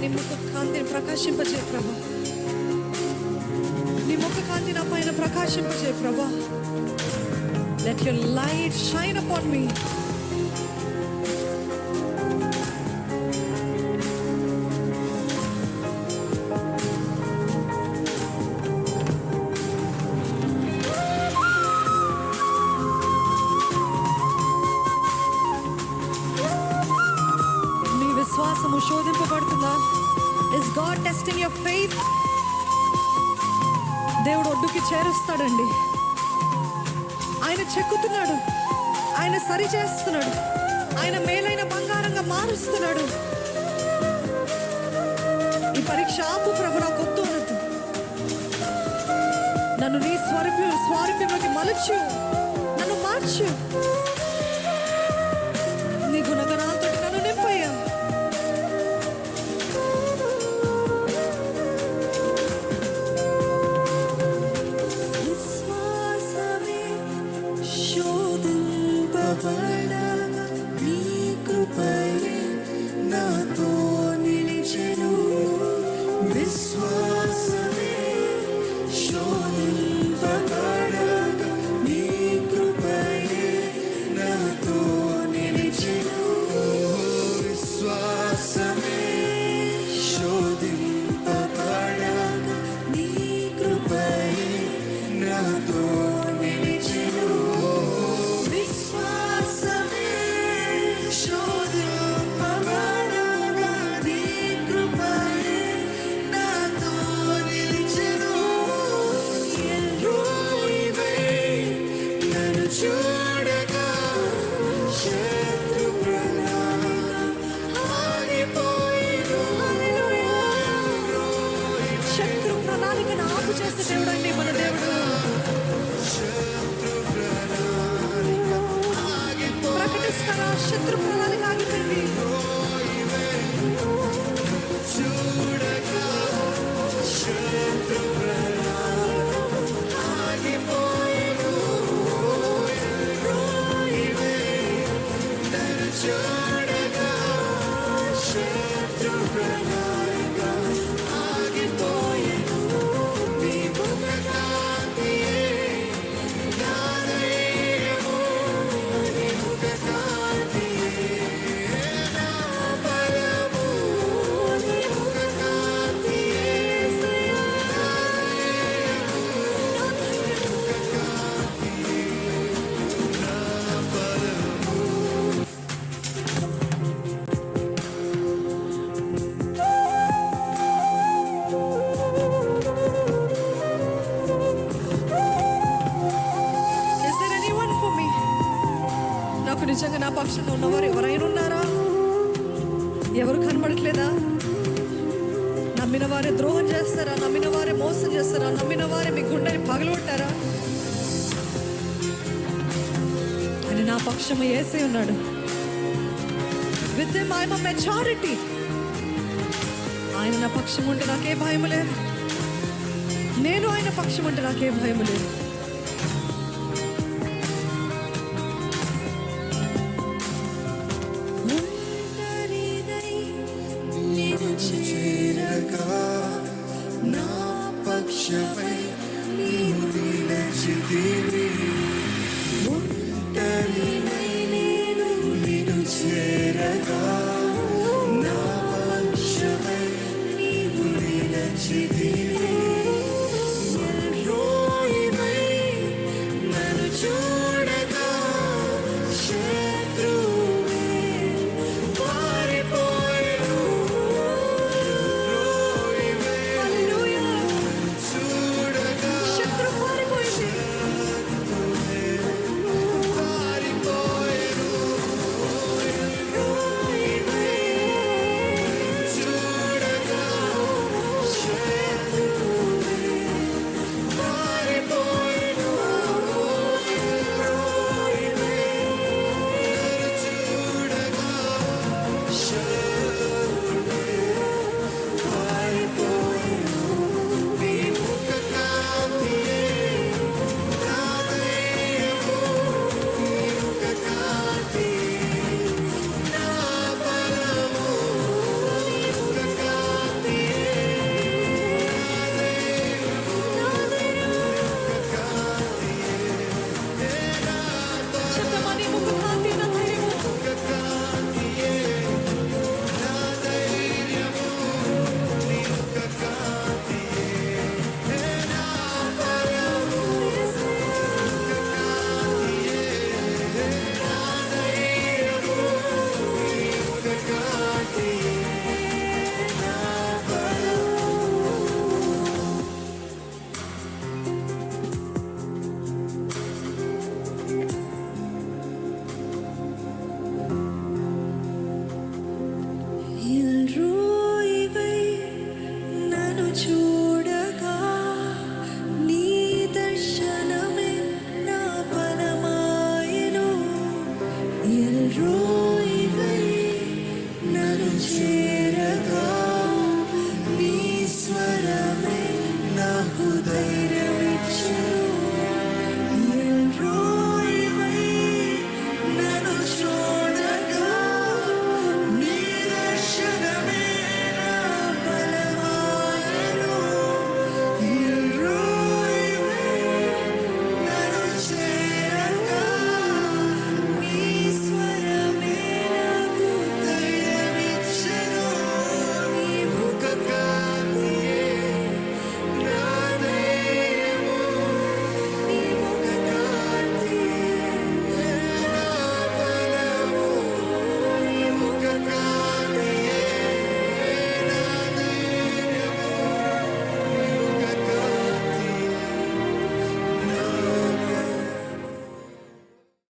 నీ ముఖ కాంతిని ప్రకాశింపజే ప్రభా, నీ ముఖ కాంతి నా పైన ప్రకాశింపజే ప్రభా. Let your light shine upon me. విశ్వాసము శోధింపబడుతుందా? Is God testing your faith? దేవుడు ఒడ్డుకి చేరుస్తాడండి. ఆయన చెక్కుతున్నాడు, ఆయన సరి చేస్తున్నాడు, ఆయన మేలైన బంగారంగా మారుస్తున్నాడు. ఈ పరీక్ష ఆపు ప్రభు, నాకు వద్దు అనొద్దు. నన్ను నీ స్వారూప్యంలోకి మలుచు, నన్ను మార్చు, నీ గుణగణాలతో నన్ను నింపయ్యా. విశ్వాసమే శోధింపబడగా నీ కృపయే నాతో నిలిచెను. విశ్వాసమే శోధింపబడగా నీ కృపయే నాతో నిలిచెను. విశ్వాసమే శోధింపబడగా నీ కృపయే నాతో నిలిచెను. విశ్వాసమే శోధింపబడగా నీ కృపయే నాతో నిలిచెను. ఎల్రోయివై నన్ను చూడగా శత్రు ప్రణాళిక ఆగిపోయిను. శత్రు ప్రణాళికను ఆపు చేసే దేవుడు అండి మన దేవుడు. ప్రకటిస్తారా? శత్రు ప్రణాళిక ఆగిపోయింది. Is there anyone for me? నాకు నిజంగా నా పక్షంలో ఉన్నవారు ఎవరైనా ఉన్నారా? ఎవరు కనబడట్లేదా? నమ్మిన వారే ద్రోహం చేస్తారా? నమ్మిన వారే మోసం చేస్తారా? నమ్మిన వారే మీ గుండెని పగలగొట్టారా? అని నా పక్షము యేసే ఉన్నాడు. With him I am a majority. ఆయన నా పక్షం ఉంటే నాకే భయం లేదు. నేను ఆయన పక్షం ఉంటే నాకే భయం లేదు.